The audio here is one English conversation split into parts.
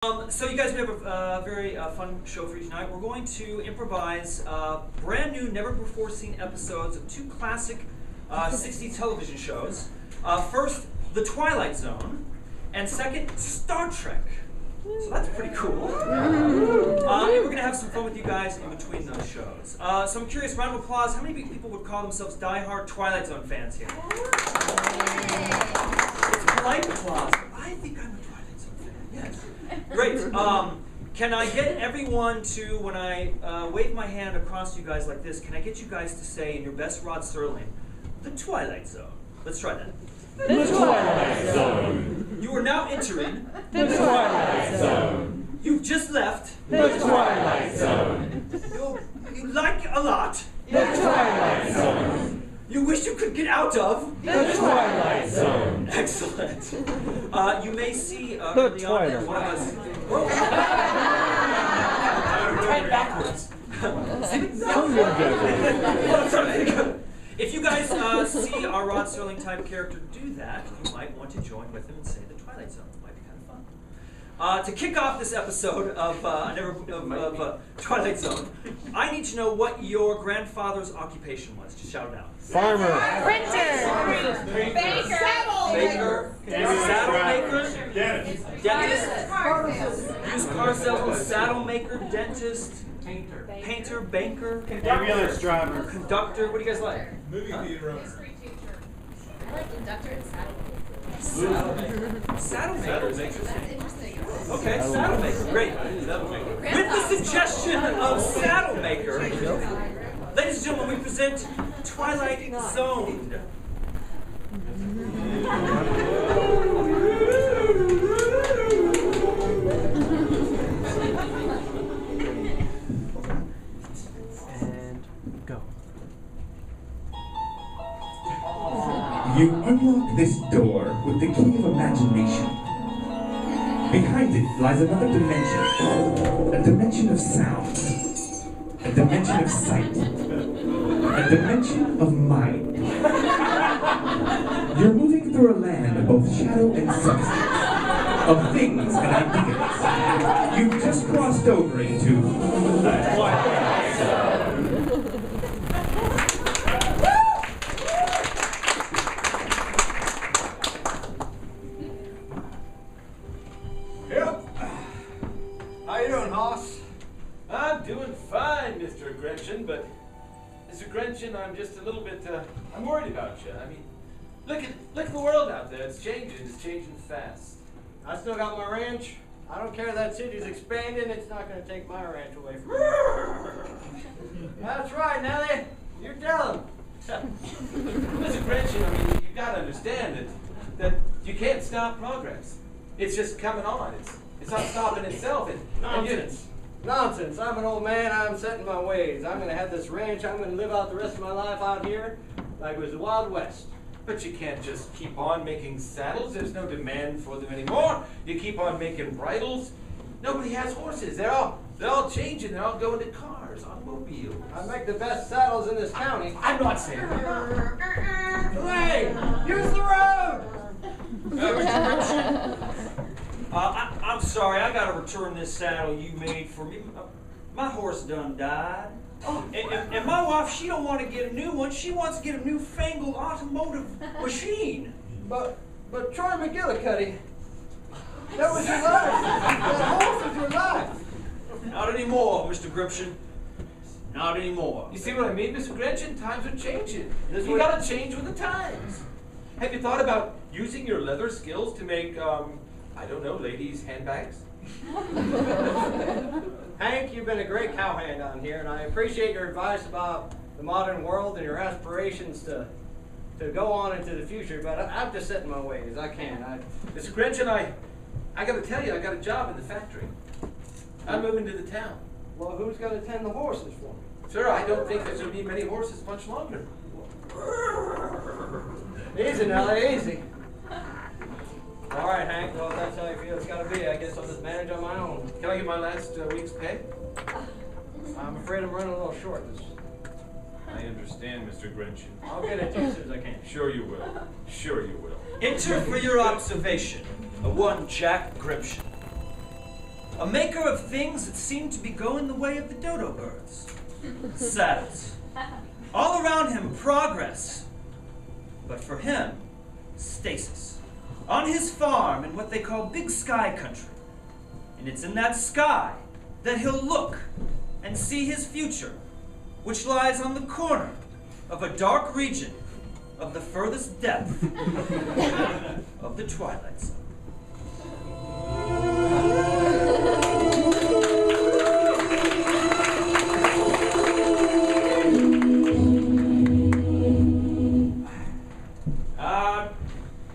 So you guys, we have a very fun show for you tonight. We're going to improvise brand new, never before seen episodes of two classic 60s television shows. First, The Twilight Zone, and second, Star Trek. So that's pretty cool. And we're going to have some fun with you guys in between those shows. So I'm curious, round of applause, how many people would call themselves die-hard Twilight Zone fans here? It's polite applause. I think I'm a Twilight Zone fan, yes. Great. Can I get everyone to, when I wave my hand across you guys like this, can I get you guys to say in your best Rod Serling, The Twilight Zone? Let's try that. The Twilight Zone. You are now entering The Twilight Zone. You've just left The Twilight Zone. You like a lot. The Twilight Zone. You wish you could get out of The Twilight Zone. Excellent. You may see early on that one of us. Whoa. Try it backwards. If you guys see our Rod Serling type character do that, you might want to join with him and say The Twilight Zone. It might be kind of fun. To kick off this episode of Twilight Zone, I need to know what your grandfather's occupation was. Just shout it out. Farmer. Printer. Baker. Saddle maker. Dentist. Used car salesman. Saddle maker. Dentist. Painter. Banker. Ambulance driver. Conductor. What do you guys like? Movie theater owner. History teacher. I like conductor and saddle. Saddle maker is interesting. That's interesting. Okay, saddle maker. Great. With the suggestion of saddle maker, ladies and gentlemen, we present Twilight Zoned. And go. You unlock this door with the key of imagination. Behind it lies another dimension. A dimension of sound. A dimension of sight. A dimension of mind. You're moving through a land of both shadow and substance. Of things and ideas. You've just crossed over into the Twilight Zone. Yep. How you doing, Hoss? I'm doing fine, Mr. Gretchen, but Mr. Gretchen, I'm just a little bit, I'm worried about you. I mean, look at the world out there. It's changing fast. I still got my ranch. I don't care that city's expanding. It's not going to take my ranch away from me. That's right, Nellie. You tell him. Mr. Gretchen, I mean, you've got to understand that you can't stop progress. It's just coming on. It's not stopping itself. Nonsense. Nonsense. I'm an old man. I'm set in my ways. I'm going to have this ranch. I'm going to live out the rest of my life out here like it was the Wild West. But you can't just keep on making saddles. There's no demand for them anymore. You keep on making bridles. Nobody has horses. They're all changing. They're all going to cars, automobiles. I make the best saddles in this county. I'm not saying that. Hey, use the road! I'm sorry, I gotta return this saddle you made for me. My horse done died. And my wife, she don't want to get a new one. She wants to get a newfangled automotive machine. But Troy McGillicuddy, that was your life. That horse was your life. Not anymore, Mr. Gription. Not anymore. You see what I mean, Mr. Gretchen? Times are changing. This You way- gotta change with the times. Have you thought about using your leather skills to make, I don't know, ladies' handbags? Hank, you've been a great cowhand on here, and I appreciate your advice about the modern world and your aspirations to go on into the future, but I'm just set in my ways. I can't. Mr. Gretchen, I gotta tell you, I got a job in the factory. I'm moving to the town. Well, who's going to tend the horses for me? Sir, I don't think there's gonna be many horses much longer. Easy, Nellie, easy. All right, Hank. Well, if that's how you feel it's got to be, I guess I'll just manage on my own. Can I get my last week's pay? I'm afraid I'm running a little short. I understand, Mr. Gretchen. I'll get it to you as soon as I can. Sure you will. Sure you will. Enter for your observation, one Jack Gription. a maker of things that seem to be going the way of the dodo birds. Saddles. All around him, progress. But for him, stasis. On his farm in what they call Big Sky Country. And it's in that sky that he'll look and see his future, which lies on the corner of a dark region of the furthest depth of the Twilight Zone.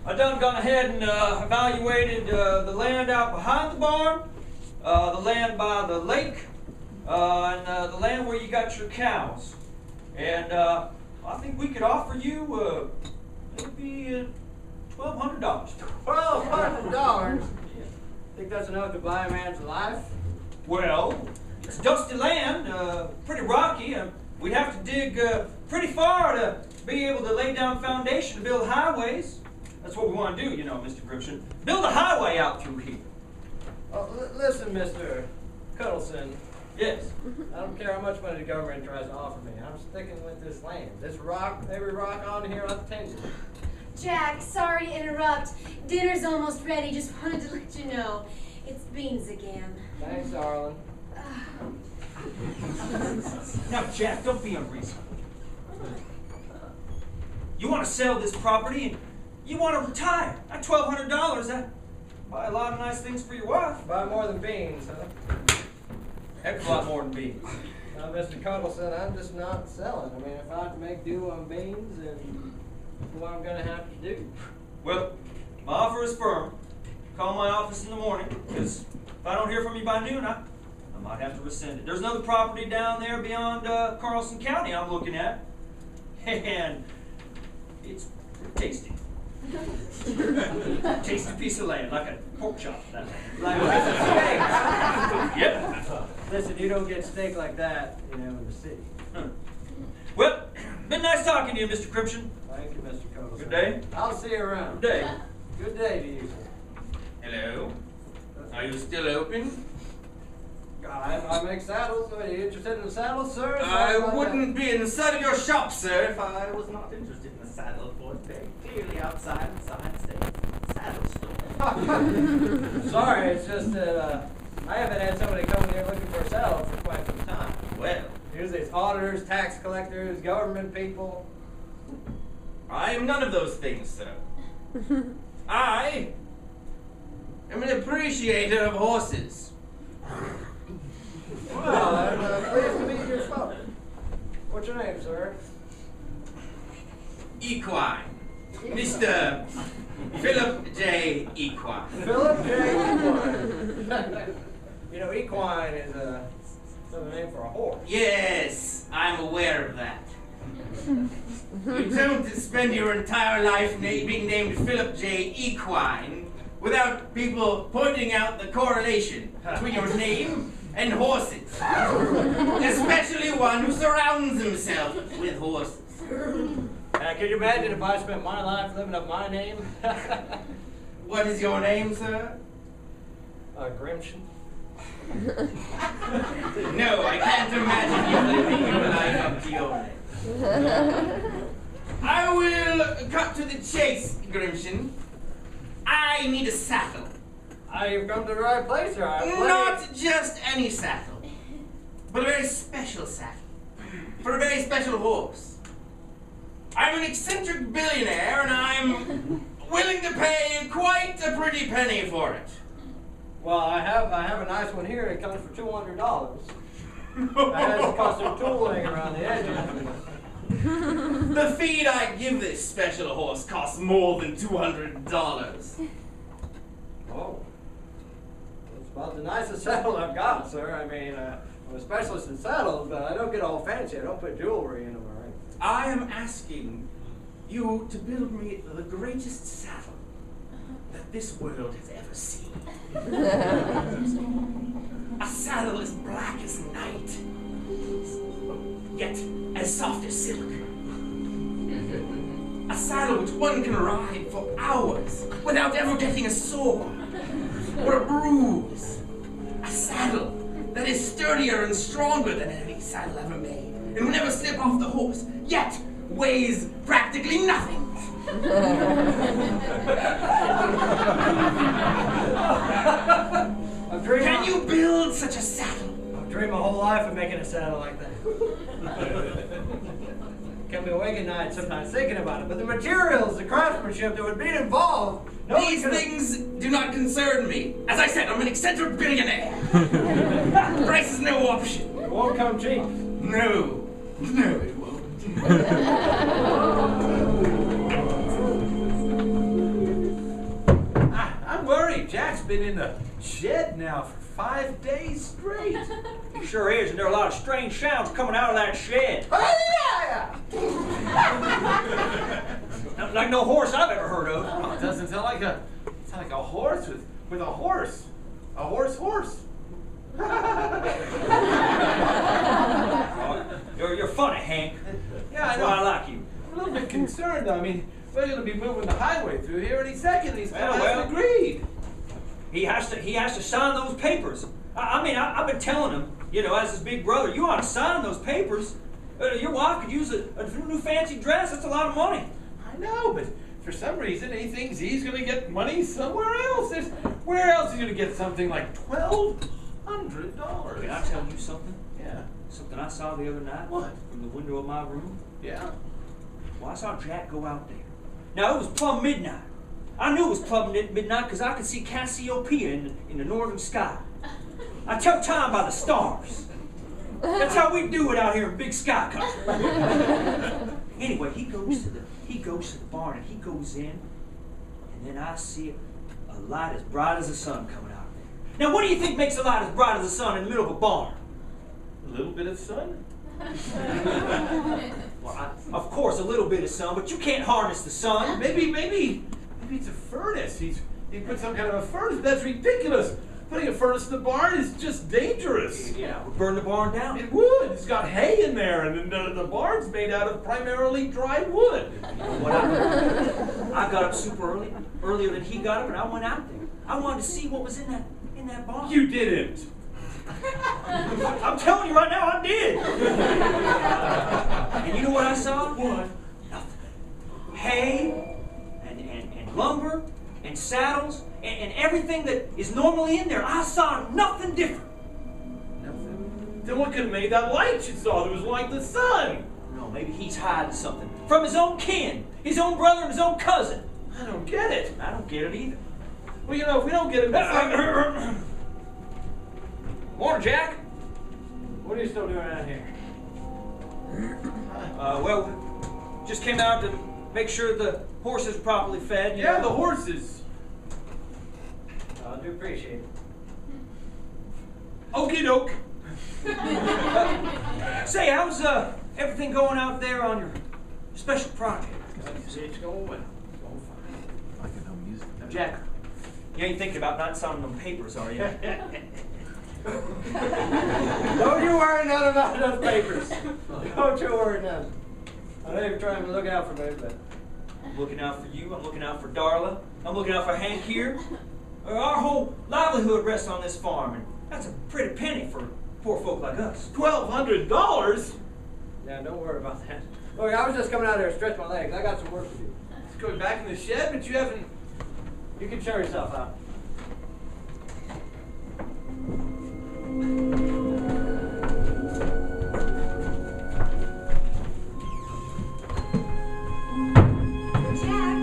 I done gone ahead and evaluated the land out behind the barn, the land by the lake, and the land where you got your cows. And I think we could offer you maybe $1,200. $1,200? Think that's enough to buy a man's life? Well, it's dusty land, pretty rocky. We'd have to dig pretty far to be able to lay down foundation to build highways. That's what we want to do, you know, Mr. Gripson. Build a highway out through here. Oh, listen, Mr. Cuddleson. Yes. I don't care how much money the government tries to offer me. I'm sticking with this land. This rock, every rock on here, I'll tend to. Jack, sorry to interrupt. Dinner's almost ready. Just wanted to let you know. It's beans again. Thanks, darling. Now, Jack, don't be unreasonable. You want to sell this property and you want to retire. That $1,200, that buy a lot of nice things for your wife. Buy more than beans, huh? Heck of a lot more than beans. Now, Mr. Cuddleson, I'm just not selling. I mean, if I have to make do on beans, then what I'm going to have to do. Well, my offer is firm. Call my office in the morning, because if I don't hear from you by noon, I might have to rescind it. There's another property down there beyond Carlson County I'm looking at, and it's tasty. Tasty piece of land, like a pork chop. That Like a piece of steak. Yep. Listen, you don't get steak like that, you know, in the city. Well, been nice talking to you, Mr. Cription. Thank you, Mr. Cuddleson. Good day. I'll see you around. Good day. Good day to you, sir. Hello? Are you still open? I make saddles. Are you interested in the saddles, sir? I wouldn't be inside of your shop, sir, if I was not interested in the saddle, for it's very clearly outside the sign states saddle store. Sorry, it's just that I haven't had somebody come here looking for a saddle for quite some time. Well, Usually it's auditors, tax collectors, government people. I am none of those things, sir. I am an appreciator of horses. Well, I'm pleased to meet your folk. What's your name, sir? Equine. Mr. Philip J. Equine. Philip J. Equine. You know, equine is another name for a horse. Yes, I'm aware of that. You don't spend your entire life being named Philip J. Equine without people pointing out the correlation between your name and horses. Especially one who surrounds himself with horses. Could you imagine if I spent my life living up my name? What is your name, sir? Grimshin. No, I can't imagine you living your life up to your name. I will cut to the chase, Grimshin. I need a saddle. You've come to the right place, sir. Not just any saddle, but a very special saddle for a very special horse. I'm an eccentric billionaire, and I'm willing to pay quite a pretty penny for it. Well, I have a nice one here. It comes for $200. It has a custom tooling around the edges. The feed I give this special horse costs more than $200. Oh. It's about the nicest saddle I've got, sir. I mean, I'm a specialist in saddles, but I don't get all fancy. I don't put jewelry in them or anything. I am asking you to build me the greatest saddle that this world has ever seen. A saddle as black as night, yet as soft as silk. A saddle which one can ride for hours without ever getting a sore or a bruise. A saddle that is sturdier and stronger than any saddle ever made, and will never slip off the horse, yet weighs practically nothing. Can you build such a saddle? I've dreamed my whole life of making a saddle like that. Kept me awake at night sometimes thinking about it, but the materials, the craftsmanship that would be involved. These things do not concern me. As I said, I'm an eccentric billionaire. Price is no option. It won't come cheap. No, it won't. I'm worried. Jack's been in the shed now for 5 days straight. He sure is, and there are a lot of strange sounds coming out of that shed. Not like no horse I've ever heard of. Oh, it doesn't sound like a horse with a horse. A horse. You're funny, Hank. Yeah, I That's know. why I like you. I'm a little bit concerned. I mean, we're going to be moving the highway through here any second. He's Well. agreed. He has to sign those papers. I've been telling him, as his big brother, you ought to sign those papers. Your wife could use a new fancy dress. That's a lot of money. I know, but for some reason he thinks he's going to get money somewhere else. Where else is he going to get something like $1,200? Can I tell you something? Yeah. Something I saw the other night. What? From the window of my room. Yeah. Well, I saw Jack go out there. Now, it was plumb midnight. I knew it was plumb midnight because I could see Cassiopeia in the northern sky. I tell time by the stars. That's how we do it out here in Big Sky Country. Anyway, he goes to the barn and he goes in, and then I see a light as bright as the sun coming out there. Now, what do you think makes a light as bright as the sun in the middle of a barn? A little bit of sun? Well, of course, a little bit of sun, but you can't harness the sun. Maybe it's a furnace. He put some kind of a furnace. That's ridiculous. Putting a furnace in the barn is just dangerous. Yeah, we'll burn the barn down. It would. It's got hay in there, and the barn's made out of primarily dry wood. What I got up super earlier than he got up, and I went out there. I wanted to see what was in that barn. You didn't. I'm telling you right now, I did. And you know what I saw? What? Nothing. Hay and lumber and saddles and everything that is normally in there. I saw nothing different. Nothing. Then what could have made that light you saw that was like the sun? No, maybe he's hiding something from his own kin, his own brother and his own cousin. I don't get it. I don't get it either. Well, if we don't get it... Morning, Jack. What are you still doing out here? Well, just came out to make sure the horses are properly fed. Yeah, the horses. I do appreciate it. Okie doke. Say, how's everything going out there on your special project? It's going well. It's going fine. Now, Jack, you ain't thinking about not signing them papers, are you? Don't you worry none about those papers. Don't you worry none. I know you're trying to look out for me, but I'm looking out for you. I'm looking out for Darla. I'm looking out for Hank here. Our whole livelihood rests on this farm, and that's a pretty penny for poor folk like us. $1,200? yeah, don't worry about that. Look, I was just coming out here to stretch my legs. I got some work to do. It's going back in the shed, but you haven't... You can show yourself out. Jack,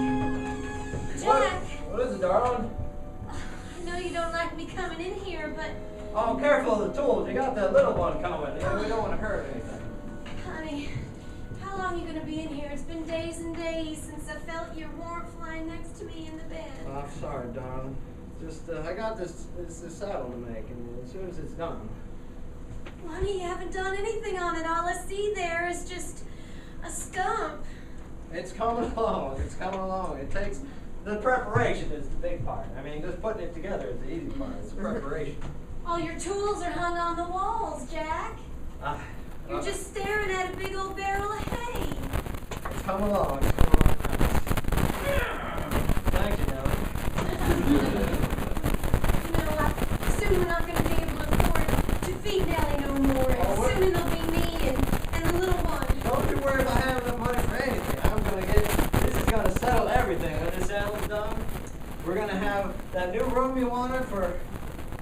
What is it, darling? I know you don't like me coming in here, but Oh, careful of the tools. You got that little one coming. Yeah, we don't want to hurt anything. honey, how long are you gonna be in here? It's been days and days since I felt your warmth lying next to me in the bed. I'm sorry, darling. Just, I got this saddle to make, and as soon as it's done. Honey, you haven't done anything on it. All I see there is just a stump. It's coming along. It's coming along. It takes the preparation is the big part. I mean, just putting it together is the easy part. It's the preparation. All your tools are hung on the walls, Jack. You're just staring at a big old barrel of hay. It's coming along. It's coming along. Thank you, Nellie. You know, I'm soon not going to be able to have that new room you wanted for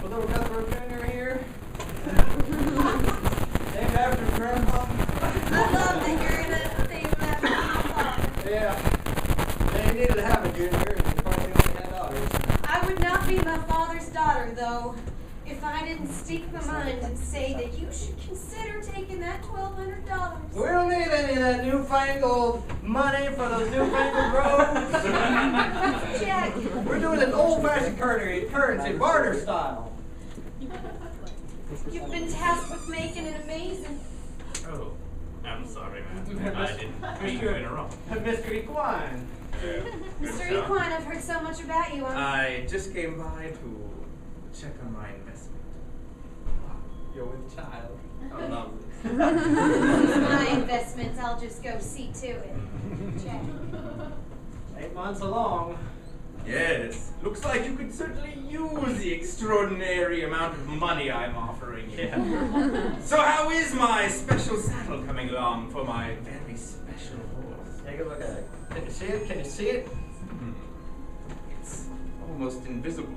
little Cuthbert Jr. here? Named after his grandpa? I love that you're gonna think that my father. Yeah. They needed to have a junior, and you probably only had daughters. I would not be my father's daughter, though, if I didn't speak my mind and say that you should consider taking that $1,200. We don't need any of that newfangled money for those newfangled roads. Jack, We're doing an old-fashioned currency, barter style. you've been tasked with making an amazing. Oh, I'm sorry, man. I didn't mean to interrupt. Mr. Equine. Mr. Equine, I've heard so much about you. I just came by to check on my investment. You're with child. Oh, lovely. My investments, I'll just go see to it. Jack. 8 months along. Yes, looks like you could certainly use the extraordinary amount of money I'm offering you. So how is my special saddle coming along for my very special horse? Take a look at it. Can you see it? Can you see it? It's almost invisible.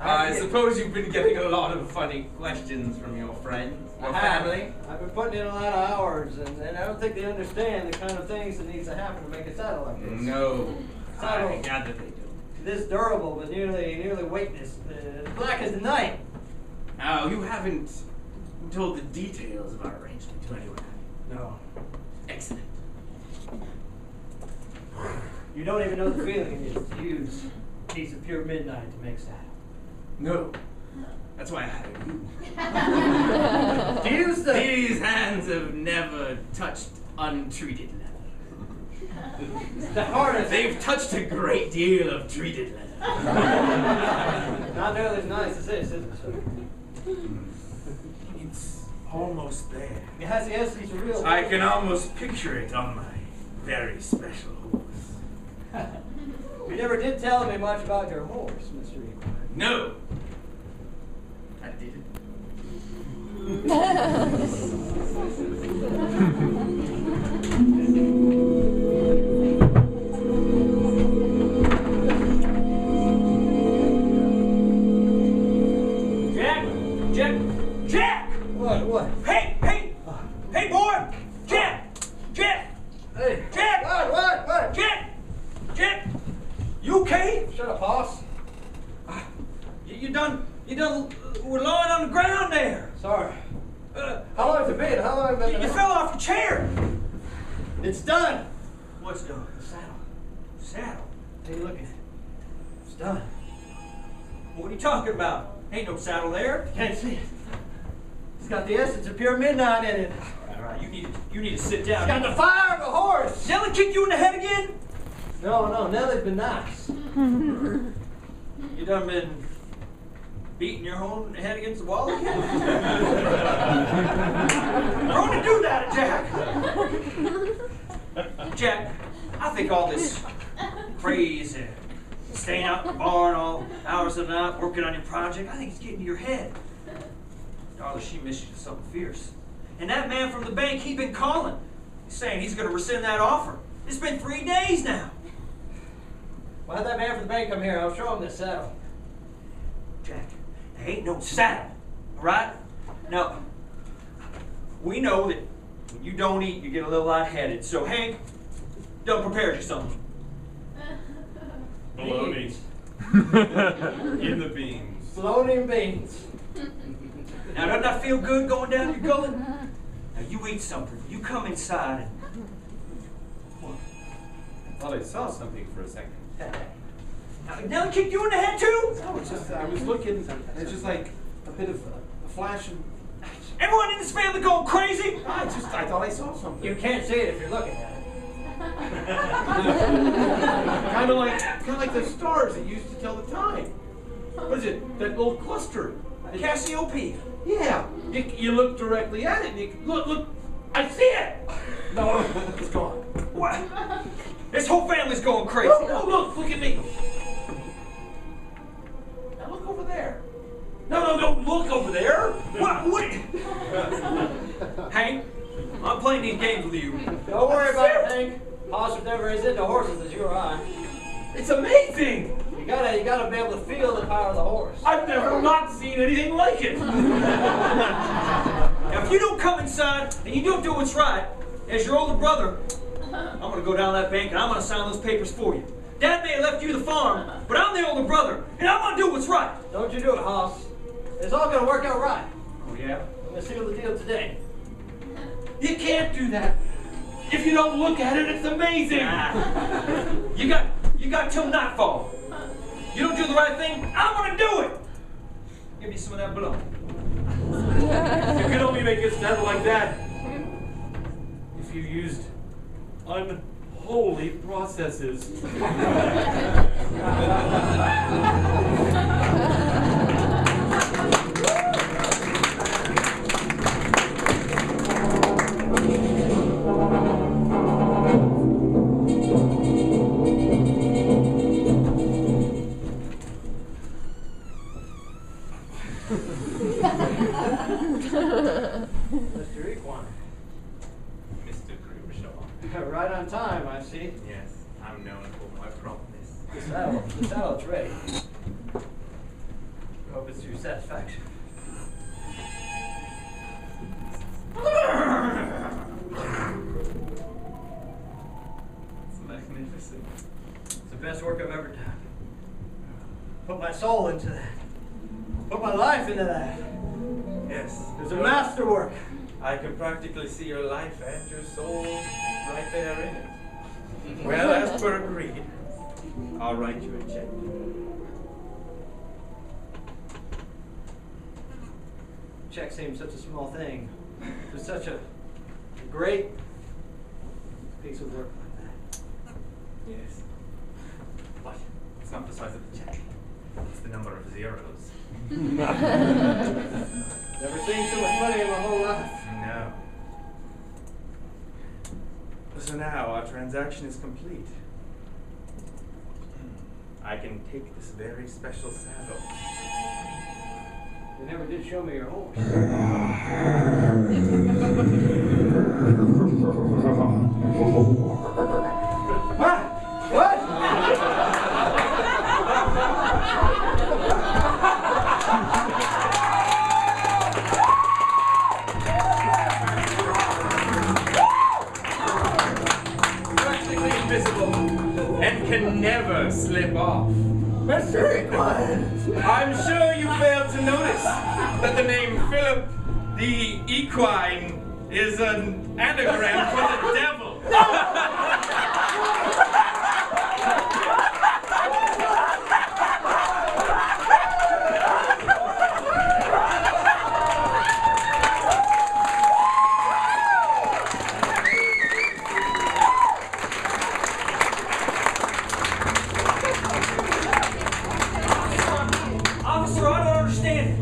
I suppose you've been getting a lot of funny questions from your friends, your family. I've been putting in a lot of hours, and I don't think they understand the kind of things that needs to happen to make a saddle like this. No, Saddle. I gather they do. This durable, but nearly weightless, black as the night. Oh, you haven't told the details of our arrangement to anyone. No. Excellent. You don't even know the feeling it is to use a piece of pure midnight to make saddle. No. That's why I had you. Use the... These hands have never touched untreated leather. The hardest. They've touched a great deal of treated leather. Not nearly as nice as this, is it, sir? It's almost there. It has the essence of real... I can almost picture it on my very special horse. You never did tell me much about your horse, Mr. Equine. No. I didn't. Jack! What? Hey, boy! Jack! Hey. Jack! What? Jack! You okay? Shut up, boss. You done, we're lying on the ground there. Sorry. How long has it been? How long have I been? You fell off your chair. It's done. What's done? The saddle. Saddle. Take a look at it. It's done. What are you talking about? Ain't no saddle there. Can't see it. It's got the essence of pure midnight in it. All right, you need to sit down. It's got the fire of a horse. Nelly kicked you in the head again? No, Nelly's been nice. You done been beating your own head against the wall again? Prone to do that, Jack. Jack, I think all this crazy, staying out in the barn all hours of the night, working on your project, I think it's getting to your head. Darla, she missed you to something fierce. And that man from the bank, he been calling. He's saying he's going to rescind that offer. It's been 3 days now. Why had that man from the bank come here? I'll show him this saddle. Jack, there ain't no saddle, all right? Now, we know that when you don't eat, you get a little lightheaded. So, Hank, done prepared you something. Bologna. In the beans. Bologna and beans. Now, doesn't that feel good going down your gullet? Now, you eat something. You come inside and... I thought I saw something for a second. Now, Nelly kicked you in the head, too? No, it's just, I was looking, and it's just like a bit of a flash of... Everyone in this family going crazy? I thought I saw something. You can't see it if you're looking at it. kind of like the stars that used to tell the time. What is it? That little cluster. Cassiopeia. Yeah. You look directly at it, and you look. I see it. No, it's gone. What? This whole family's going crazy. No, look at me. Now look over there. No, don't look over there. What? Hank, I'm playing these games with you. Don't worry about it, Hank. Hoss was never as into horses as you or I. It's amazing! You gotta be able to feel the power of the horse. I've never not seen anything like it! Now, if you don't come inside and you don't do what's right, as your older brother, I'm gonna go down that bank and I'm gonna sign those papers for you. Dad may have left you the farm, but I'm the older brother, and I'm gonna do what's right. Don't you do it, Hoss. It's all gonna work out right. Oh, yeah? I'm gonna seal the deal today. You can't do that. If you don't look at it, it's amazing! You got till nightfall. You don't do the right thing, I'm gonna do it! Give me some of that blood. You can only make it sound like that if you used unholy processes. Mr. Equine. Mr. Grimshaw. Right on time, I see. Yes, I'm known for my promptness. The saddle's ready. Hope it's to your satisfaction. It's magnificent. It's the best work I've ever done. Put my soul into that. Put my life into that. Yes. It's a masterwork. I can practically see your life and your soul right there in it. Well, as per agreed, I'll write you a check. Check seems such a small thing. It's such a great piece of work like that. Yes. But it's not the size of the check. It's the number of zeros. Never seen so much money in my whole life. No. So now our transaction is complete. I can take this very special saddle. You never did show me your horse. What? Practically invisible and can never slip off. Mr. Equine! I'm sure you failed to notice that the name Philip the Equine is an anagram for the devil. Officer, I don't understand it.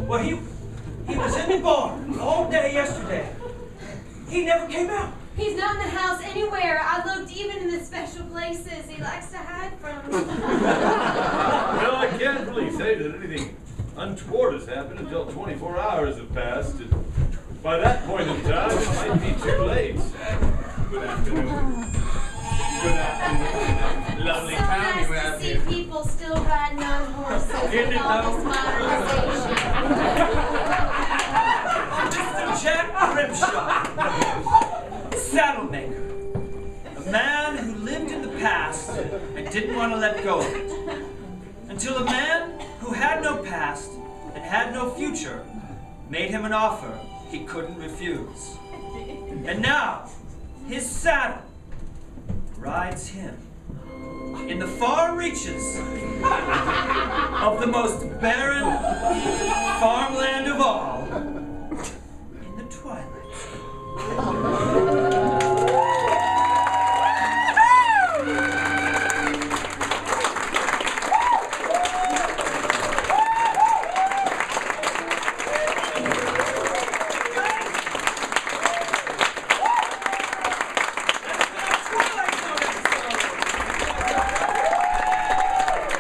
Well, he was in the barn all day yesterday. He never came out. He's not in the house anywhere. I looked even in the special places he likes to hide from. Well, I can't really say that anything untoward has happened until 24 hours have passed. And by that point in time, it might be too late. Good afternoon. Good afternoon. Lovely So town nice you to have see here. people still riding on horses with all this modernization. Mr. Jack Grimshaw, saddle maker. A man who lived in the past and didn't want to let go of it. Until a man who had no past and had no future made him an offer he couldn't refuse. And now, his saddle rides him in the far reaches of the most barren farmland of all.